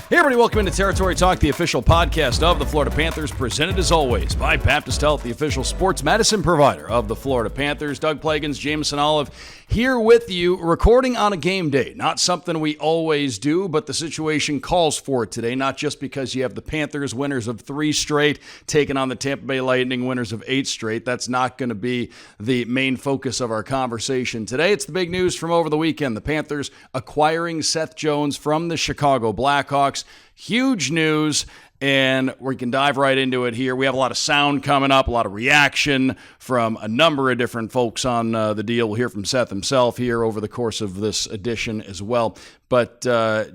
Hey everybody, welcome into Territory Talk, the official podcast of the Florida Panthers, presented as always by Baptist Health, the official sports medicine provider of the Florida Panthers. Doug Plagens, Jameson here with you, recording on a game day. Not something we always do, but the situation calls for it today, not just because you have the Panthers, winners of 3 straight, taking on the Tampa Bay Lightning, winners of 8 straight. That's not going to be the main focus of our conversation today. It's the big news from over the weekend. The Panthers acquiring Seth Jones from the Chicago Blackhawks. Huge news, and we can dive right into it here. We have a lot of sound coming up, a lot of reaction from a number of different folks on the deal. We'll hear from Seth himself here over the course of this edition as well. But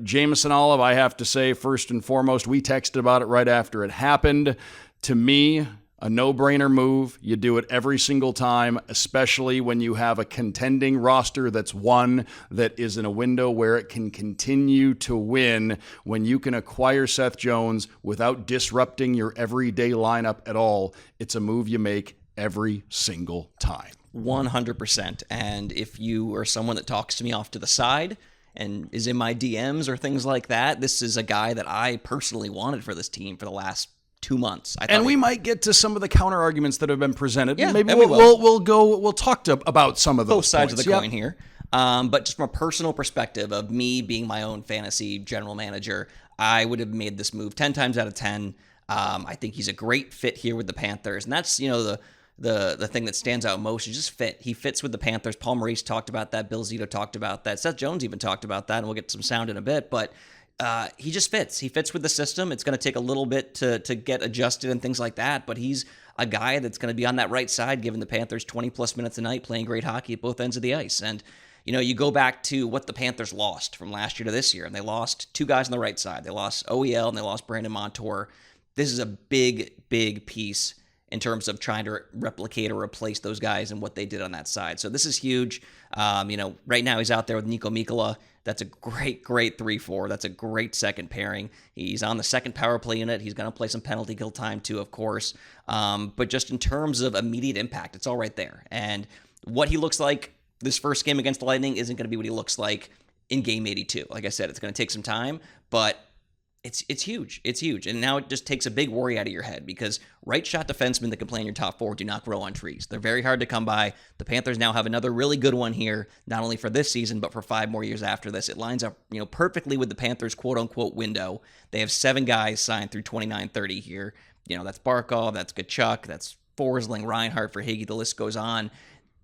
Jameson, I have to say, first and foremost, we texted about it right after it happened. To me, a no-brainer move. You do it every single time, especially when you have a contending roster that's one that is in a window where it can continue to win. When you can acquire Seth Jones without disrupting your everyday lineup at all, it's a move you make every single time. 100%. And if you are someone that talks to me off to the side and is in my DMs or things like that, this is a guy that I personally wanted for this team for the last 2 months. And we might get to some of the counter arguments that have been presented. Yeah, maybe we'll talk about some of those both sides points. Of the coin here. But just from a personal perspective of me being my own fantasy general manager, I would have made this move 10 times out of 10. I think he's a great fit here with the Panthers, and that's the thing that stands out most is just fit. He fits with the Panthers. Paul Maurice talked about that. Bill Zito talked about that. Seth Jones even talked about that, and we'll get some sound in a bit, but he just fits. He fits with the system. It's going to take a little bit to get adjusted and things like that, but he's a guy that's going to be on that right side, giving the Panthers 20-plus minutes a night, playing great hockey at both ends of the ice. And, you go back to what the Panthers lost from last year to this year, and they lost 2 guys on the right side. They lost OEL, and they lost Brandon Montour. This is a big, big piece in terms of trying to replicate or replace those guys and what they did on that side. So this is huge. Right now he's out there with Nico Mikkola. That's a great 3-4. That's a great second pairing. He's on the second power play unit. He's going to play some penalty kill time too, of course. But just in terms of immediate impact, it's all right there. And what he looks like this first game against the Lightning isn't going to be what he looks like in game 82. Like I said, it's going to take some time, but it's huge. It's huge. And now it just takes a big worry out of your head because right shot defensemen that can play in your top 4 do not grow on trees. They're very hard to come by. The Panthers now have another really good one here, not only for this season, but for 5 more years after this. It lines up, perfectly with the Panthers' quote-unquote window. They have 7 guys signed through 29-30 here. That's Barkov, that's Tkachuk, that's Forsling, Reinhart, Verhaeghe, the list goes on.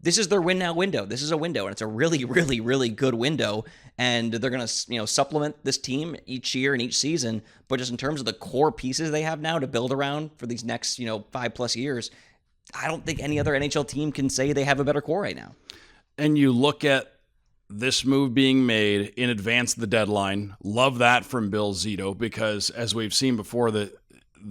This is their win now window. This is a window, and it's a really, really, really good window. And they're going to, supplement this team each year and each season. But just in terms of the core pieces they have now to build around for these next, 5+ years, I don't think any other NHL team can say they have a better core right now. And you look at this move being made in advance of the deadline. Love that from Bill Zito because, as we've seen before, the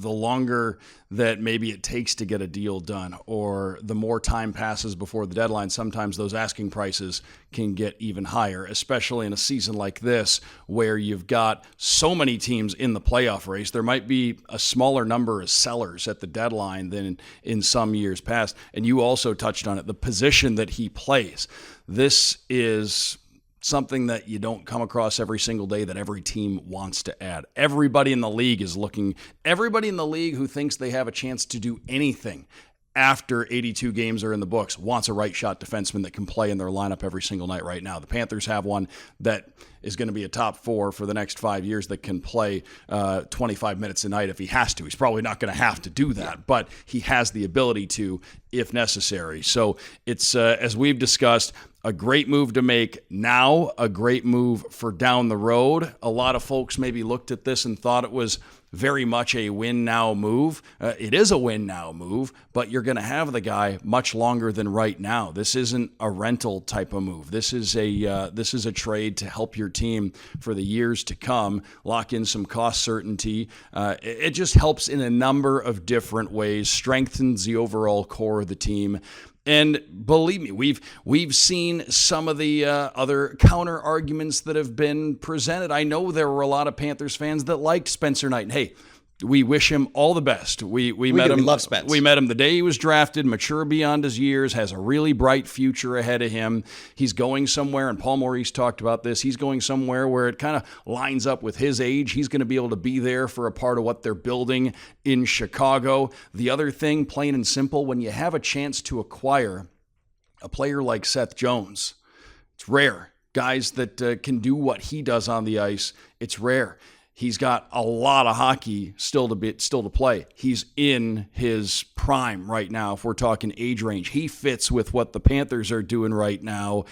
longer that maybe it takes to get a deal done or the more time passes before the deadline, sometimes those asking prices can get even higher, especially in a season like this where you've got so many teams in the playoff race. There might be a smaller number of sellers at the deadline than in some years past. And you also touched on it, the position that he plays. This is something that you don't come across every single day that every team wants to add. Everybody in the league is looking, everybody in the league who thinks they have a chance to do anything after 82 games are in the books wants a right shot defenseman that can play in their lineup every single night right now. The Panthers have one that is going to be a top 4 for the next 5 years that can play 25 minutes a night if he has to. He's probably not going to have to do that, but he has the ability to if necessary. So it's, as we've discussed, a great move to make now, a great move for down the road. A lot of folks maybe looked at this and thought it was very much a win-now move. It is a win-now move, but you're going to have the guy much longer than right now. This isn't a rental type of move. This is a trade to help your team for the years to come, lock in some cost certainty. It just helps in a number of different ways, strengthens the overall core of the team. And believe me, we've seen some of the other counter arguments that have been presented. I know there were a lot of Panthers fans that liked Spencer Knight. And hey, We wish him all the best. We met him. We love Spence. We met him the day he was drafted, mature beyond his years, has a really bright future ahead of him. He's going somewhere, and Paul Maurice talked about this. He's going somewhere where it kind of lines up with his age. He's going to be able to be there for a part of what they're building in Chicago. The other thing, plain and simple, when you have a chance to acquire a player like Seth Jones, it's rare. Guys that can do what he does on the ice, it's rare. He's got a lot of hockey still to play. He's in his prime right now. If we're talking age range, he fits with what the Panthers are doing right now.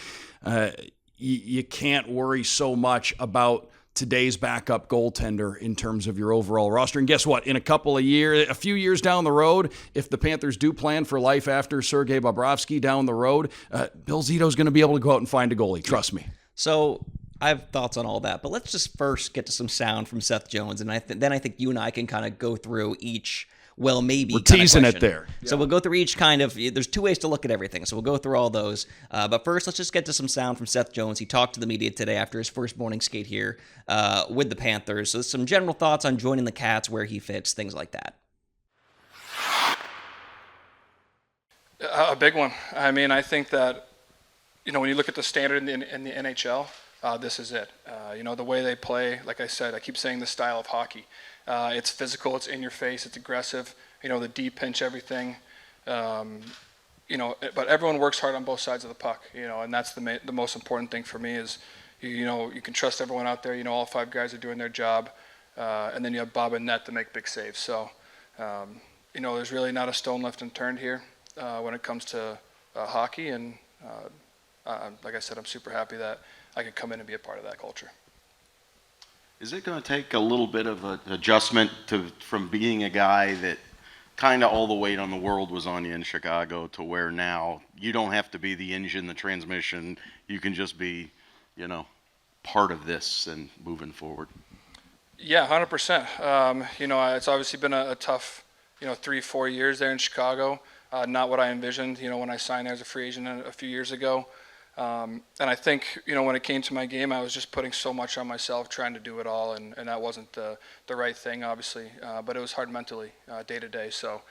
You can't worry so much about today's backup goaltender in terms of your overall roster. And guess what? In a few years down the road, if the Panthers do plan for life after Sergei Bobrovsky down the road, Bill Zito's going to be able to go out and find a goalie. Trust me. So I have thoughts on all that, but let's just first get to some sound from Seth Jones, and then I think you and I can kind of go through each, well, maybe. We're teasing it there. So we'll go through each kind of, there's two ways to look at everything, so we'll go through all those. But first, let's just get to some sound from Seth Jones. He talked to the media today after his first morning skate here with the Panthers. So some general thoughts on joining the Cats, where he fits, things like that. A big one. I mean, I think that, when you look at the standard in the NHL, this is it. The way they play, like I said, I keep saying the style of hockey. It's physical, it's in your face, it's aggressive, the deep pinch, everything. But everyone works hard on both sides of the puck, and that's the most important thing for me is, you can trust everyone out there. All 5 guys are doing their job, and then you have Bob and Net to make big saves. So, there's really not a stone left unturned here when it comes to hockey, and like I said, I'm super happy that I could come in and be a part of that culture. Is it going to take a little bit of an adjustment from being a guy that kind of all the weight on the world was on you in Chicago to where now you don't have to be the engine, the transmission, you can just be, part of this and moving forward? Yeah, 100%. It's obviously been a tough, 3-4 years there in Chicago. Not what I envisioned, when I signed there as a free agent a few years ago. And I think, when it came to my game, I was just putting so much on myself, trying to do it all, and that wasn't the right thing, obviously. But it was hard mentally, day to day. So,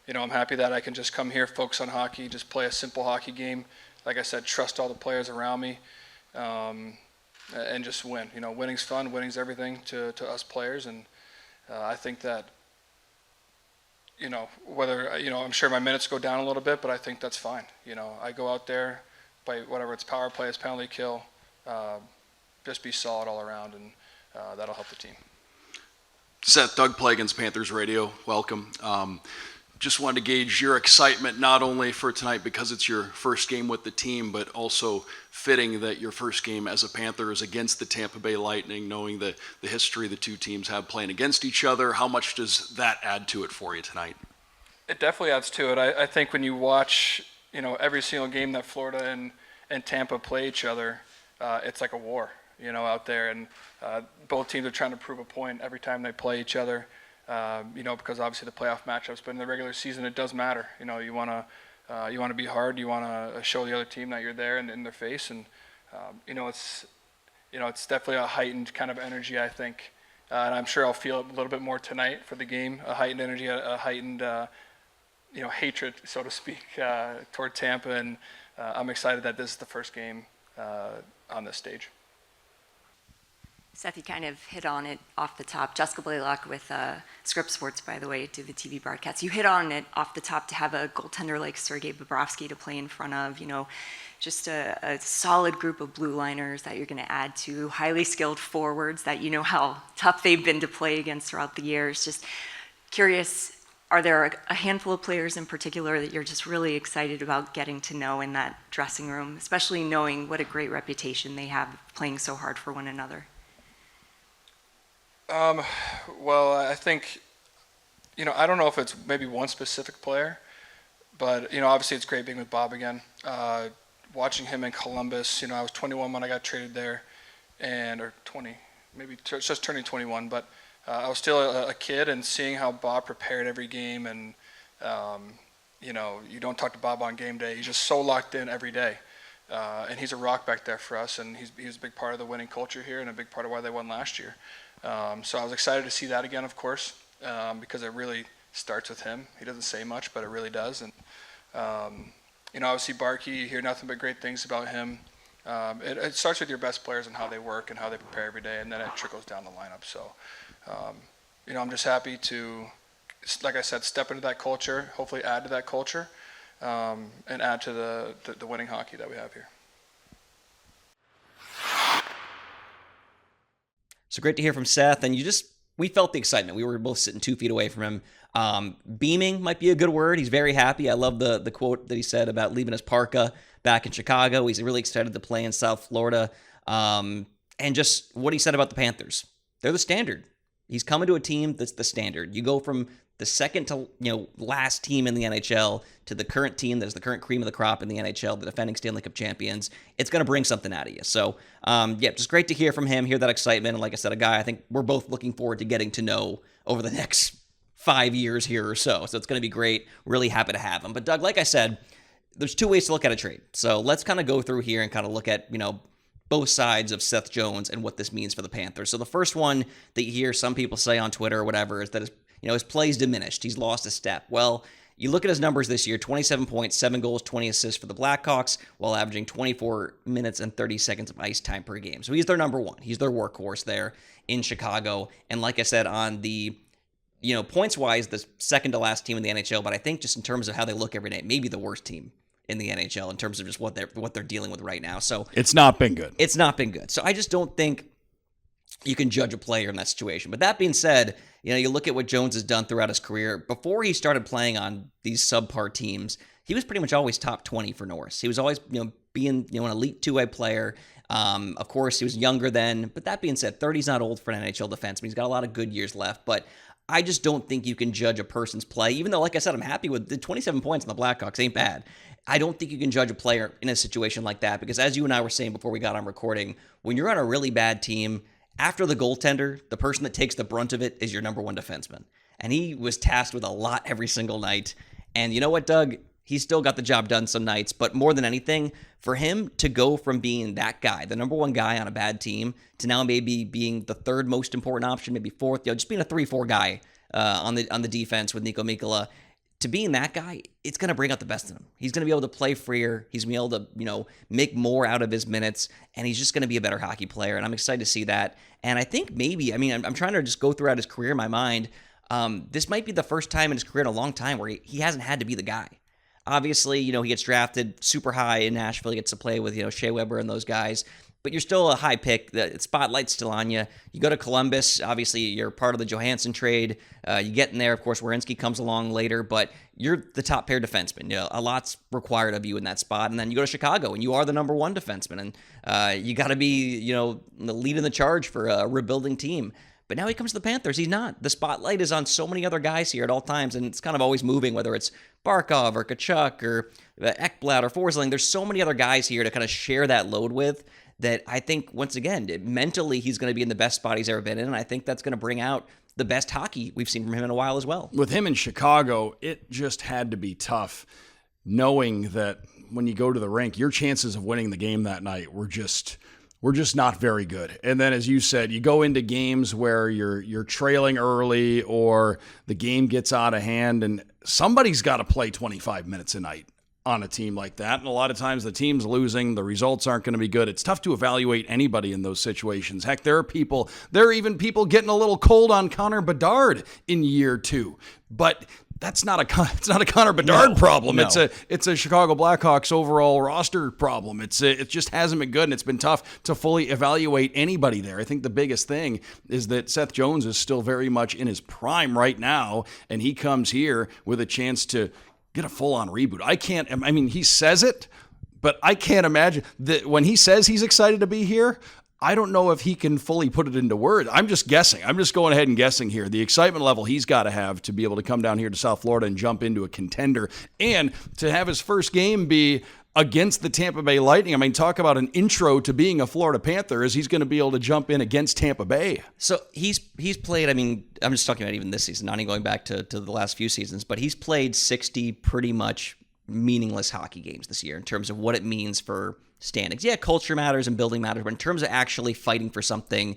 I'm happy that I can just come here, focus on hockey, just play a simple hockey game. Like I said, trust all the players around me, and just win. Winning's fun, winning's everything to us players. And I think that, whether, I'm sure my minutes go down a little bit, but I think that's fine. I go out there, play whatever it's power play, it's penalty kill, just be solid all around, and that'll help the team. Seth, Doug Plagens, Panthers Radio, welcome. Just wanted to gauge your excitement not only for tonight because it's your first game with the team, but also fitting that your first game as a Panther is against the Tampa Bay Lightning, knowing the history the two teams have playing against each other. How much does that add to it for you tonight? It definitely adds to it. I think when you watch every single game that Florida and Tampa play each other, it's like a war, out there. And both teams are trying to prove a point every time they play each other, because obviously the playoff matchups. But in the regular season, it does matter. You want to be hard. You want to show the other team that you're there and in their face. And it's definitely a heightened kind of energy, I think. And I'm sure I'll feel it a little bit more tonight for the game. A heightened energy, a heightened hatred, so to speak, toward Tampa, and I'm excited that this is the first game on this stage. Seth, you kind of hit on it off the top. Jessica Blaylock with Script Sports, by the way, do the TV broadcast. You hit on it off the top to have a goaltender like Sergei Bobrovsky to play in front of, just a solid group of blue liners that you're going to add to, highly skilled forwards that you know how tough they've been to play against throughout the years. Just curious, are there a handful of players in particular that you're just really excited about getting to know in that dressing room, especially knowing what a great reputation they have playing so hard for one another? Well, I think, I don't know if it's maybe one specific player, but, obviously it's great being with Bob again. Watching him in Columbus, I was 21 when I got traded there, or 20, maybe just turning 21, but I was still a kid, and seeing how Bob prepared every game, and, you don't talk to Bob on game day. He's just so locked in every day. And he's a rock back there for us, and he's a big part of the winning culture here and a big part of why they won last year. So I was excited to see that again, of course. because it really starts with him. He doesn't say much, but it really does. And obviously Barkey, you hear nothing but great things about him. It starts with your best players and how they work and how they prepare every day, and then it trickles down the lineup. So, I'm just happy to, like I said, step into that culture, hopefully add to that culture, and add to the winning hockey that we have here. So great to hear from Seth. And we felt the excitement. We were both sitting 2 feet away from him. Beaming might be a good word. He's very happy. I love the quote that he said about leaving his parka back in Chicago. He's really excited to play in South Florida. And just what he said about the Panthers. They're the standard. He's coming to a team that's the standard. You go from the second to last team in the NHL to the current team that's the current cream of the crop in the NHL, the defending Stanley Cup champions. It's going to bring something out of you. So, just great to hear from him, hear that excitement. And like I said, a guy I think we're both looking forward to getting to know over the next 5 years here or so. So it's going to be great. Really happy to have him. But Doug, like I said, there's 2 ways to look at a trade. So let's kind of go through here and kind of look at, both sides of Seth Jones and what this means for the Panthers. So the first one that you hear some people say on Twitter or whatever is that his play's diminished. He's lost a step. Well, you look at his numbers this year, 27 points, 7 goals, 20 assists for the Blackhawks, while averaging 24 minutes and 30 seconds of ice time per game. So he's their number one. He's their workhorse there in Chicago. And like I said, on the points-wise, the second to last team in the NHL, but I think just in terms of how they look every day, maybe the worst team in the NHL in terms of just what they're dealing with right now. So it's not been good. It's not been good. So I just don't think you can judge a player in that situation. But that being said, you look at what Jones has done throughout his career. Before he started playing on these subpar teams, he was pretty much always top 20 for Norris. He was always, being, an elite two-way player. Of course, he was younger then. But that being said, 30's not old for an NHL defenseman. He's got a lot of good years left. But I just don't think you can judge a person's play, even though, like I said, I'm happy with the 27 points on the Blackhawks. Ain't bad. I don't think you can judge a player in a situation like that because, as you and I were saying before we got on recording, when you're on a really bad team, after the goaltender, the person that takes the brunt of it is your number one defenseman. And he was tasked with a lot every single night. And you know what, Doug? He still got the job done some nights. But more than anything, for him to go from being that guy, the number one guy on a bad team, to now maybe being the third most important option, maybe fourth, just being a 3-4 guy on the defense with Niko Mikkola, to being that guy, it's going to bring out the best in him. He's going to be able to play freer. He's going to be able to, make more out of his minutes, and he's just going to be a better hockey player, and I'm excited to see that. And I think maybe, I'm trying to just go throughout his career in my mind. This might be the first time in his career in a long time where he hasn't had to be the guy. Obviously, he gets drafted super high in Nashville. He gets to play with, Shea Weber and those guys. But you're still a high pick. The spotlight's still on you. You go to Columbus. Obviously, you're part of the Johansson trade. You get in there. Of course, Werenski comes along later. But you're the top pair defenseman. A lot's required of you in that spot. And then you go to Chicago, and you are the number one defenseman. And you got to be, leading the charge for a rebuilding team. But now he comes to the Panthers. He's not. The spotlight is on so many other guys here at all times, and it's kind of always moving, whether it's Barkov or Tkachuk or Ekblad or Forsling. There's so many other guys here to kind of share that load with that I think, once again, mentally he's going to be in the best spot he's ever been in, and I think that's going to bring out the best hockey we've seen from him in a while as well. With him in Chicago, it just had to be tough knowing that when you go to the rink, your chances of winning the game that night were just not very good. And then, as you said, you go into games where you're trailing early or the game gets out of hand, and somebody's got to play 25 minutes a night on a team like that. And a lot of times the team's losing, the results aren't going to be good. It's tough to evaluate anybody in those situations. Heck, there are even people getting a little cold on Connor Bedard in year 2. But it's not a Connor Bedard problem. No. It's a Chicago Blackhawks overall roster problem. It just hasn't been good, and it's been tough to fully evaluate anybody there. I think the biggest thing is that Seth Jones is still very much in his prime right now, and he comes here with a chance to get a full-on reboot. He says it, but I can't imagine that when he says he's excited to be here, I don't know if he can fully put it into words. I'm just guessing. I'm just going ahead and guessing here. The excitement level he's got to have to be able to come down here to South Florida and jump into a contender, and to have his first game be against the Tampa Bay Lightning. Talk about an intro to being a Florida Panther, is he's going to be able to jump in against Tampa Bay. So he's played, I'm just talking about even this season, not even going back to the last few seasons, but he's played 60 pretty much meaningless hockey games this year in terms of what it means for standings. Yeah, culture matters and building matters, but in terms of actually fighting for something,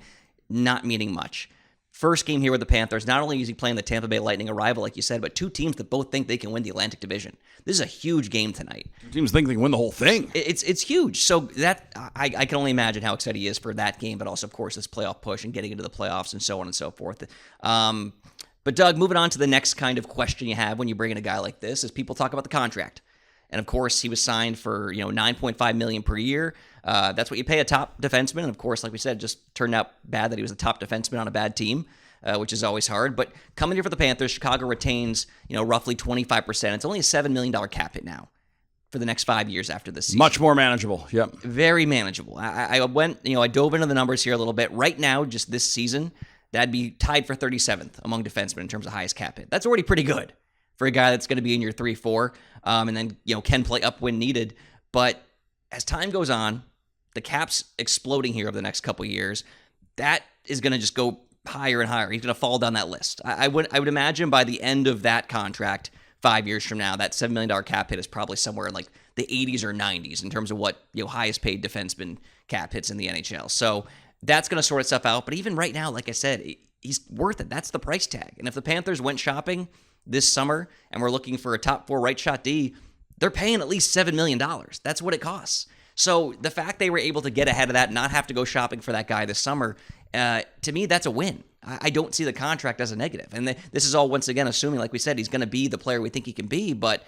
not meaning much. First game here with the Panthers. Not only is he playing the Tampa Bay Lightning, a rival, like you said, but two teams that both think they can win the Atlantic Division. This is a huge game tonight. Teams think they can win the whole thing. It's huge. So that I can only imagine how excited he is for that game, but also, of course, this playoff push and getting into the playoffs and so on and so forth. But Doug, moving on to the next kind of question you have when you bring in a guy like this is people talk about the contract. And of course, he was signed for $9.5 million per year. That's what you pay a top defenseman. And of course, like we said, it just turned out bad that he was a top defenseman on a bad team, which is always hard. But coming here for the Panthers, Chicago retains roughly 25%. It's only a $7 million cap hit now for the next 5 years after this season. Much more manageable. Yep. Very manageable. I dove into the numbers here a little bit. Right now, just this season, that'd be tied for 37th among defensemen in terms of highest cap hit. That's already pretty good for a guy that's going to be in your 3-4, and then can play up when needed. But as time goes on, the cap's exploding here over the next couple of years. That is going to just go higher and higher. He's going to fall down that list. I would imagine by the end of that contract, 5 years from now, that $7 million cap hit is probably somewhere in like the 80s or 90s in terms of what highest paid defenseman cap hits in the NHL. So that's going to sort itself out. But even right now, like I said, he's worth it. That's the price tag. And if the Panthers went shopping this summer and we're looking for a top 4 right shot D, they're paying at least $7 million. That's what it costs. So the fact they were able to get ahead of that, not have to go shopping for that guy this summer, to me, that's a win. I don't see the contract as a negative. And this is all, once again, assuming, like we said, he's going to be the player we think he can be. But,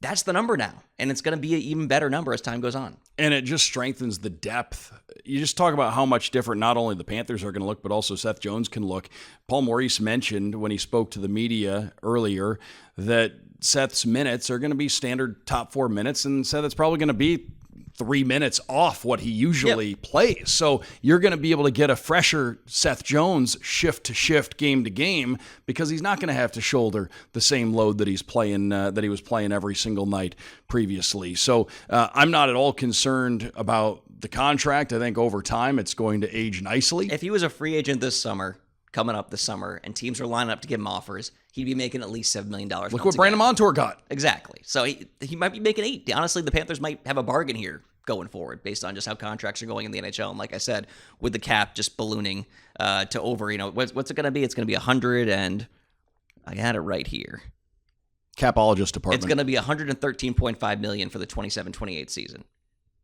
that's the number now. And it's going to be an even better number as time goes on. And it just strengthens the depth. You just talk about how much different not only the Panthers are going to look, but also Seth Jones can look. Paul Maurice mentioned when he spoke to the media earlier that Seth's minutes are going to be standard top 4 minutes, and Seth it's probably going to be 3 minutes off what he usually plays. So you're going to be able to get a fresher Seth Jones shift to shift, game to game, because he's not going to have to shoulder the same load that he's playing, that he was playing every single night previously. So I'm not at all concerned about the contract. I think over time it's going to age nicely. If he was a free agent this summer, coming up this summer, and teams are lining up to give him offers, he'd be making at least $7 million. Look what Brandon Montour got. Exactly. So he might be making 8. Honestly, the Panthers might have a bargain here going forward based on just how contracts are going in the NHL. And like I said, with the cap just ballooning to over, what's it going to be? It's going to be 100 and I had it right here. Capologist department. It's going to be $113.5 million for the 27-28 season.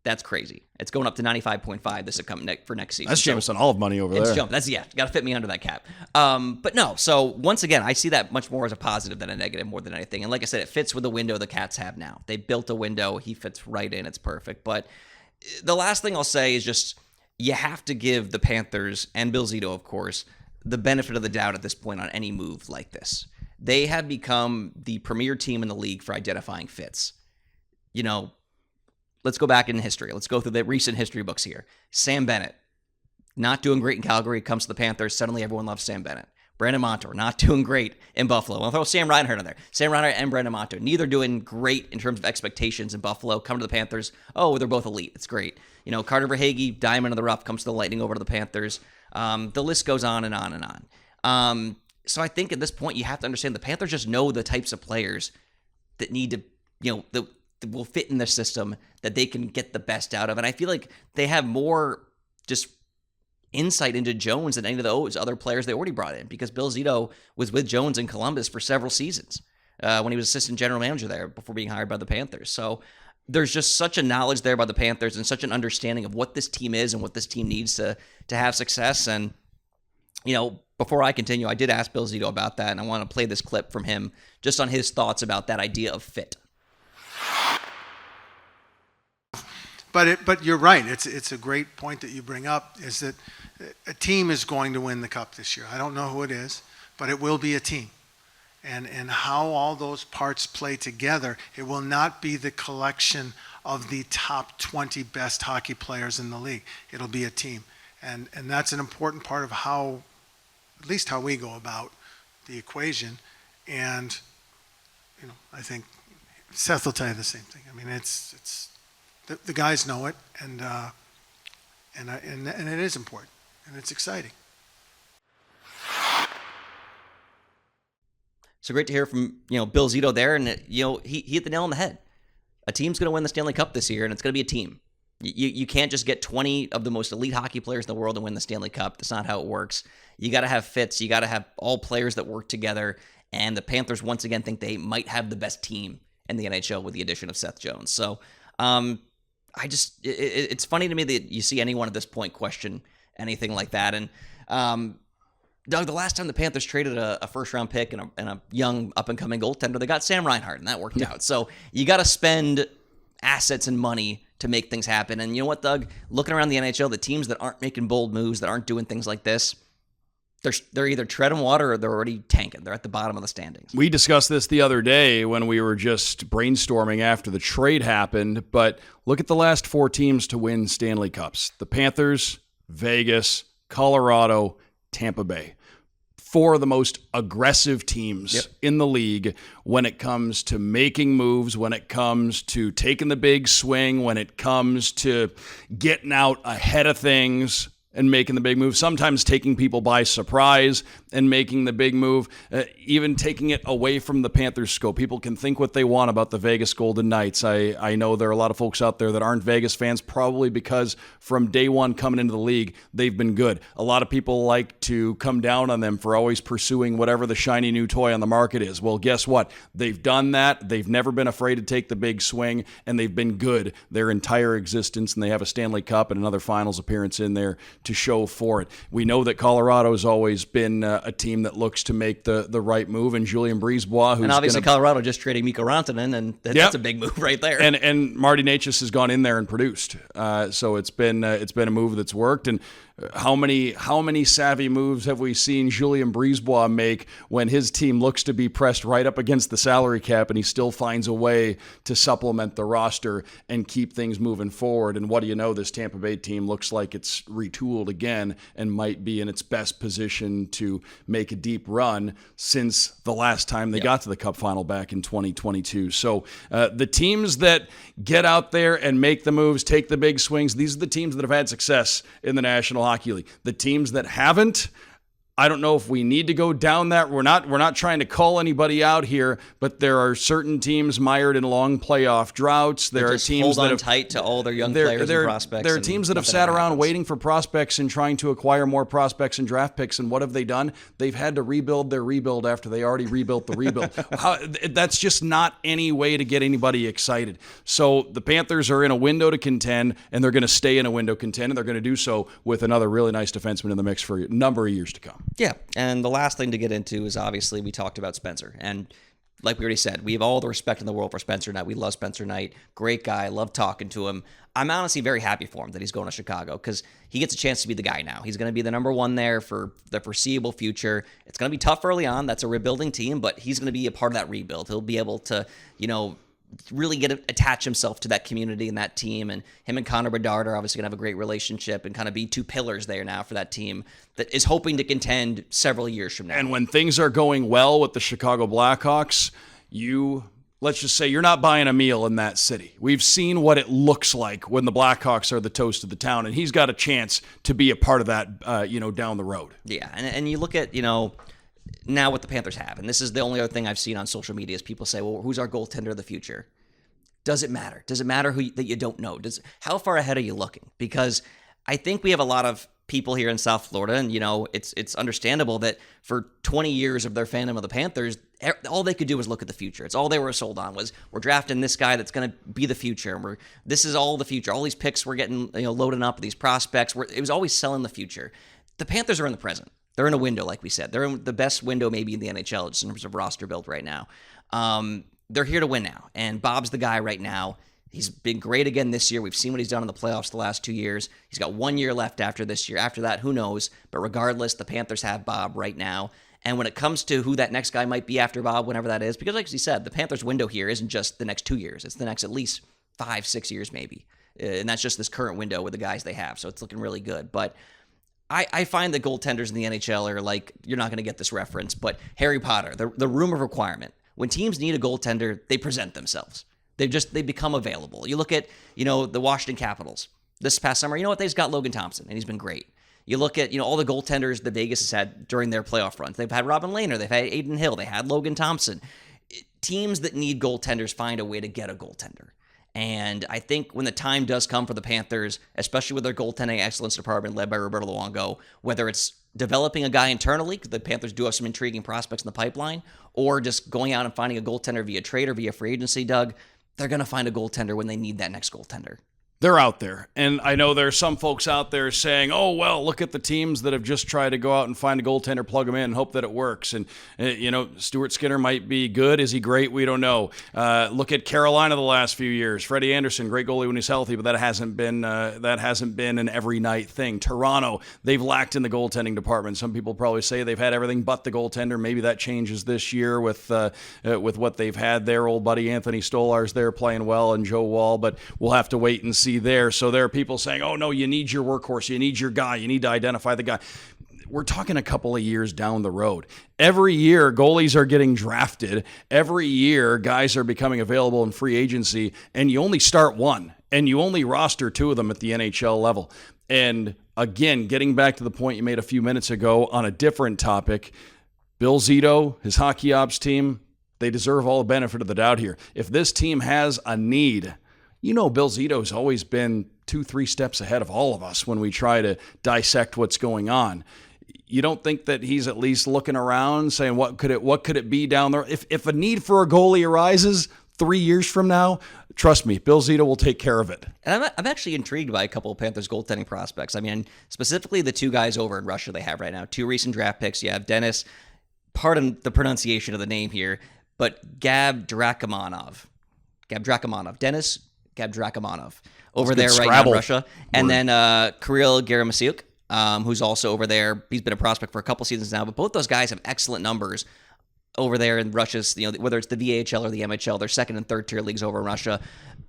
That's crazy. It's going up to 95.5 this coming for next season. That's Jameson Olive money over it's there. Jumped. That's got to fit me under that cap. But no. So once again, I see that much more as a positive than a negative more than anything. And like I said, it fits with the window the Cats have now. They built a window. He fits right in. It's perfect. But the last thing I'll say is just you have to give the Panthers and Bill Zito, of course, the benefit of the doubt at this point on any move like this. They have become the premier team in the league for identifying fits. Let's go back in history. Let's go through the recent history books here. Sam Bennett, not doing great in Calgary, comes to the Panthers. Suddenly everyone loves Sam Bennett. Brandon Montour, not doing great in Buffalo. I'll throw Sam Reinhart in there. Sam Reinhart and Brandon Montour, neither doing great in terms of expectations in Buffalo. Come to the Panthers. Oh, they're both elite. It's great. Carter Verhaeghe, diamond in the rough, comes to the Lightning over to the Panthers. The list goes on and on and on. So I think at this point you have to understand the Panthers just know the types of players that need to, that will fit in their system that they can get the best out of. And I feel like they have more just insight into Jones than any of those other players they already brought in, because Bill Zito was with Jones in Columbus for several seasons when he was assistant general manager there before being hired by the Panthers. So there's just such a knowledge there by the Panthers and such an understanding of what this team is and what this team needs to have success. And, before I continue, I did ask Bill Zito about that, and I want to play this clip from him just on his thoughts about that idea of fit. But you're right. It's a great point that you bring up, is that a team is going to win the cup this year. I don't know who it is, but it will be a team. And how all those parts play together, it will not be the collection of the top 20 best hockey players in the league. It'll be a team. And that's an important part of how, at least how we go about the equation. And, I think Seth will tell you the same thing. I mean, it's the guys know it, and it is important, and it's exciting. So great to hear from Bill Zito there, and he hit the nail on the head. A team's going to win the Stanley Cup this year, and it's going to be a team. You can't just get 20 of the most elite hockey players in the world and win the Stanley Cup. That's not how it works. You got to have fits. You got to have all players that work together. And the Panthers, once again, think they might have the best team in the NHL with the addition of Seth Jones. So it's funny to me that you see anyone at this point question anything like that. And Doug, the last time the Panthers traded a first-round pick and a young up-and-coming goaltender, they got Sam Reinhart, and that worked out. So you got to spend assets and money to make things happen. And you know what, Doug? Looking around the NHL, the teams that aren't making bold moves, that aren't doing things like this, they're either treading water or they're already tanking. They're at the bottom of the standings. We discussed this the other day when we were just brainstorming after the trade happened, but look at the last 4 teams to win Stanley Cups. The Panthers, Vegas, Colorado, Tampa Bay. 4 of the most aggressive teams in the league when it comes to making moves, when it comes to taking the big swing, when it comes to getting out ahead of things and making the big move, sometimes taking people by surprise and making the big move, even taking it away from the Panthers' scope. People can think what they want about the Vegas Golden Knights. I know there are a lot of folks out there that aren't Vegas fans, probably because from day one coming into the league, they've been good. A lot of people like to come down on them for always pursuing whatever the shiny new toy on the market is. Well, guess what? They've done that. They've never been afraid to take the big swing, and they've been good their entire existence, and they have a Stanley Cup and another finals appearance in there to show for it. We know that Colorado's always been a team that looks to make the right move, and Julien Brisebois, who's and obviously Colorado just traded Mikko Rantanen, and that's a big move right there. And Marty Necas has gone in there and produced. So it's been a move that's worked. And how many savvy moves have we seen Julien Brisebois make when his team looks to be pressed right up against the salary cap, and he still finds a way to supplement the roster and keep things moving forward? And what do you know, this Tampa Bay team looks like it's retooled again and might be in its best position to make a deep run since the last time they got to the Cup final back in 2022. So the teams that get out there and make the moves, take the big swings, these are the teams that have had success in the National Hockey League. The teams that haven't, I don't know if we need to go down that. We're not trying to call anybody out here, but there are certain teams mired in long playoff droughts. There are teams that have tight to all their young players and prospects. There are teams that have sat around waiting for prospects and trying to acquire more prospects and draft picks. And what have they done? They've had to rebuild their rebuild after they already rebuilt the rebuild. That's just not any way to get anybody excited. So the Panthers are in a window to contend, and they're going to stay in a window contend, and they're going to do so with another really nice defenseman in the mix for a number of years to come. Yeah, and the last thing to get into is obviously we talked about Spencer. And like we already said, we have all the respect in the world for Spencer Knight. We love Spencer Knight. Great guy. Love talking to him. I'm honestly very happy for him that he's going to Chicago because he gets a chance to be the guy now. He's going to be the number 1 there for the foreseeable future. It's going to be tough early on. That's a rebuilding team, but he's going to be a part of that rebuild. He'll be able to, really attach himself to that community and that team. And him and Connor Bedard are obviously going to have a great relationship and kind of be 2 pillars there now for that team that is hoping to contend several years from now. And when things are going well with the Chicago Blackhawks, let's just say you're not buying a meal in that city. We've seen what it looks like when the Blackhawks are the toast of the town, and he's got a chance to be a part of that, down the road. Yeah, and you look at, now what the Panthers have, and this is the only other thing I've seen on social media is people say, well, who's our goaltender of the future? Does it matter? Does it matter that you don't know? How far ahead are you looking? Because I think we have a lot of people here in South Florida, and it's understandable that for 20 years of their fandom of the Panthers, all they could do was look at the future. It's all they were sold on was we're drafting this guy that's going to be the future, and this is all the future. All these picks we're getting loading up, these prospects. It was always selling the future. The Panthers are in the present. They're in a window, like we said. They're in the best window maybe in the NHL just in terms of roster build right now. They're here to win now, and Bob's the guy right now. He's been great again this year. We've seen what he's done in the playoffs the last 2 years. He's got 1 year left after this year. After that, who knows? But regardless, the Panthers have Bob right now. And when it comes to who that next guy might be after Bob, whenever that is, because like he said, the Panthers window here isn't just the next 2 years. It's the next at least 5-6 years maybe. And that's just this current window with the guys they have. So it's looking really good. But I find that goaltenders in the NHL are like, you're not going to get this reference, but Harry Potter, the room of requirement. When teams need a goaltender, they present themselves. They become available. You look at, the Washington Capitals this past summer, you know what? They've got Logan Thompson, and he's been great. You look at, all the goaltenders that Vegas has had during their playoff runs. They've had Robin Lehner. They've had Aiden Hill. They had Logan Thompson. Teams that need goaltenders find a way to get a goaltender. And I think when the time does come for the Panthers, especially with their goaltending excellence department led by Roberto Luongo, whether it's developing a guy internally, because the Panthers do have some intriguing prospects in the pipeline, or just going out and finding a goaltender via trade or via free agency, Doug, they're going to find a goaltender when they need that next goaltender. They're out there. And I know there's some folks out there saying, oh, well, look at the teams that have just tried to go out and find a goaltender, plug him in, and hope that it works. And, Stuart Skinner might be good. Is he great? We don't know. Look at Carolina the last few years. Freddie Anderson, great goalie when he's healthy, but that hasn't been an every night thing. Toronto, they've lacked in the goaltending department. Some people probably say they've had everything but the goaltender. Maybe that changes this year with what they've had there. Old buddy Anthony Stolar's there playing well, and Joe Wall, but we'll have to wait and see there. So there are people saying, oh, no, you need your workhorse. You need your guy. You need to identify the guy. We're talking a couple of years down the road. Every year, goalies are getting drafted. Every year, guys are becoming available in free agency, and you only start one, and you only roster two of them at the NHL level. And again, getting back to the point you made a few minutes ago on a different topic, Bill Zito, his hockey ops team, they deserve all the benefit of the doubt here. If this team has a need, Bill Zito's always been 2-3 steps ahead of all of us when we try to dissect what's going on. You don't think that he's at least looking around saying, what could it be down there? If a need for a goalie arises 3 years from now, trust me, Bill Zito will take care of it. And I'm actually intrigued by a couple of Panthers goaltending prospects. I mean, specifically the two guys over in Russia they have right now, 2 recent draft picks. You have Dennis, pardon the pronunciation of the name here, but Gab Drakomanov. Dennis Gab Drakomanov over there right now in Russia. And then Kirill Geramasiuk, who's also over there. He's been a prospect for a couple seasons now, but both those guys have excellent numbers over there in Russia's, whether it's the VHL or the MHL, their second and third tier leagues over in Russia.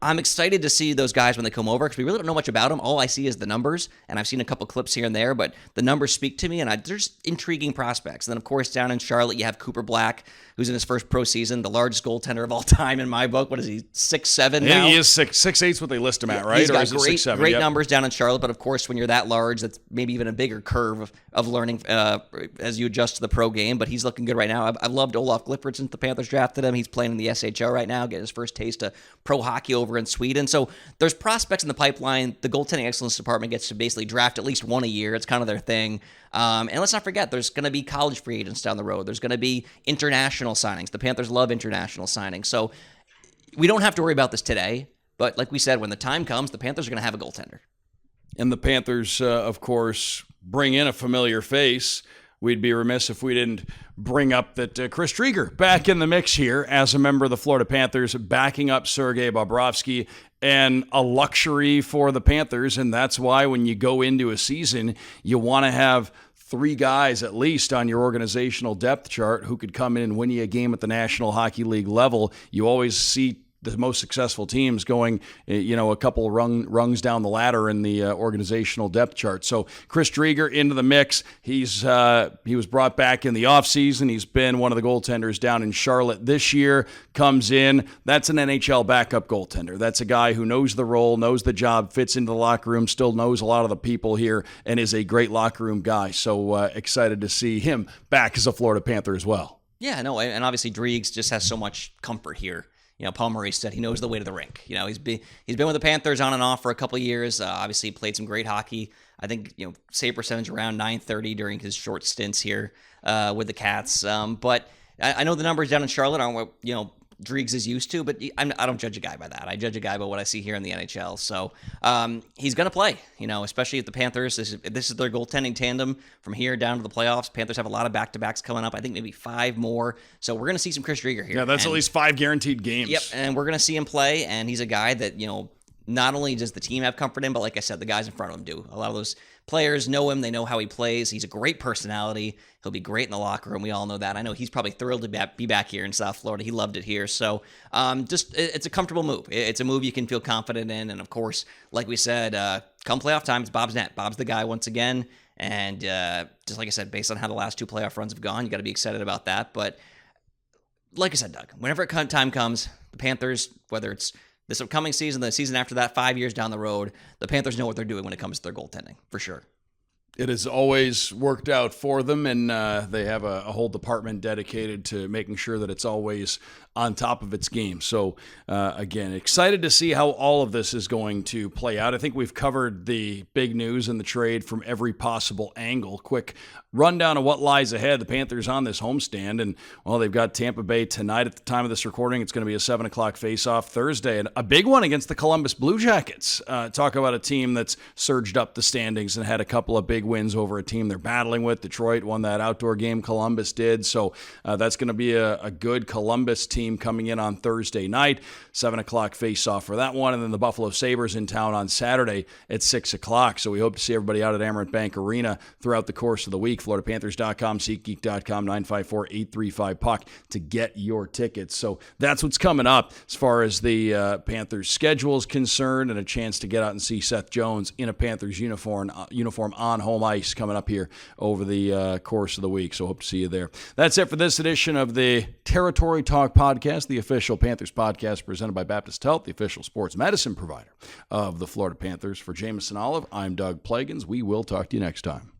I'm excited to see those guys when they come over because we really don't know much about them. All I see is the numbers, and I've seen a couple clips here and there, but the numbers speak to me, and there's intriguing prospects. And then, of course, down in Charlotte, you have Cooper Black, who's in his first pro season, the largest goaltender of all time in my book. What is he, 6'7" now? He is 6'8" what they list him at, right? He's got great numbers down in Charlotte, but of course, when you're that large, that's maybe even a bigger curve of learning as you adjust to the pro game, but he's looking good right now. I've loved Olaf Glippert since the Panthers drafted him. He's playing in the SHL right now, getting his first taste of pro hockey over in Sweden. So there's prospects in the pipeline. The goaltending excellence department gets to basically draft at least one a year. It's kind of their thing. And let's not forget, there's going to be college free agents down the road. There's going to be international signings. The Panthers love international signings. So we don't have to worry about this today. But like we said, when the time comes, the Panthers are going to have a goaltender. And the Panthers, of course, bring in a familiar face. We'd be remiss if we didn't bring up that Chris Driedger back in the mix here as a member of the Florida Panthers, backing up Sergei Bobrovsky, and a luxury for the Panthers. And that's why when you go into a season, you want to have 3 guys at least on your organizational depth chart who could come in and win you a game at the National Hockey League level. You always see the most successful teams going, a couple rungs down the ladder in the organizational depth chart. So Chris Driedger into the mix. He was brought back in the offseason. He's been one of the goaltenders down in Charlotte this year, comes in. That's an NHL backup goaltender. That's a guy who knows the role, knows the job, fits into the locker room, still knows a lot of the people here, and is a great locker room guy. So excited to see him back as a Florida Panther as well. Yeah, no, and obviously Driegs just has so much comfort here. Paul Murray said he knows the way to the rink. He's been with the Panthers on and off for a couple of years. Obviously, played some great hockey. I think save percentage around .930 during his short stints here with the Cats. But I know the numbers down in Charlotte aren't what Driegs is used to, but I don't judge a guy by that. I judge a guy by what I see here in the NHL. So he's going to play, especially at the Panthers. This is their goaltending tandem from here down to the playoffs. Panthers have a lot of back-to-backs coming up. I think maybe 5 more. So we're going to see some Chris Driedger here. Yeah, that's at least 5 guaranteed games. Yep, and we're going to see him play, and he's a guy that, not only does the team have comfort in, but like I said, the guys in front of him do. A lot of those players know him. They know how he plays. He's a great personality. He'll be great in the locker room. We all know that. I know he's probably thrilled to be back here in South Florida. He loved it here. So it's a comfortable move. It's a move you can feel confident in. And, of course, like we said, come playoff time, it's Bob's net. Bob's the guy once again. And just like I said, based on how the last 2 playoff runs have gone, you got to be excited about that. But like I said, Doug, whenever time comes, the Panthers, whether it's this upcoming season, the season after that, 5 years down the road, the Panthers know what they're doing when it comes to their goaltending, for sure. It has always worked out for them, and they have a whole department dedicated to making sure that it's always on top of its game. So, again, excited to see how all of this is going to play out. I think we've covered the big news and the trade from every possible angle. Quick rundown of what lies ahead. The Panthers on this homestand, and, well, they've got Tampa Bay tonight at the time of this recording. It's going to be a 7 o'clock face-off Thursday, and a big one against the Columbus Blue Jackets. Talk about a team that's surged up the standings and had a couple of big wins over a team they're battling with. Detroit won that outdoor game. Columbus did. So that's going to be a good Columbus team coming in on Thursday night. 7 o'clock face-off for that one. And then the Buffalo Sabres in town on Saturday at 6 o'clock. So we hope to see everybody out at Amerant Bank Arena throughout the course of the week. FloridaPanthers.com, SeatGeek.com, 954-835-PUCK to get your tickets. So that's what's coming up as far as the Panthers schedule is concerned, and a chance to get out and see Seth Jones in a Panthers uniform on home ice coming up here over the course of the week. So hope to see you there. That's it for this edition of the Territory Talk Podcast, the official Panthers podcast presented by Baptist Health, the official sports medicine provider of the Florida Panthers. For Jameson Olive, I'm Doug Plagens. We will talk to you next time.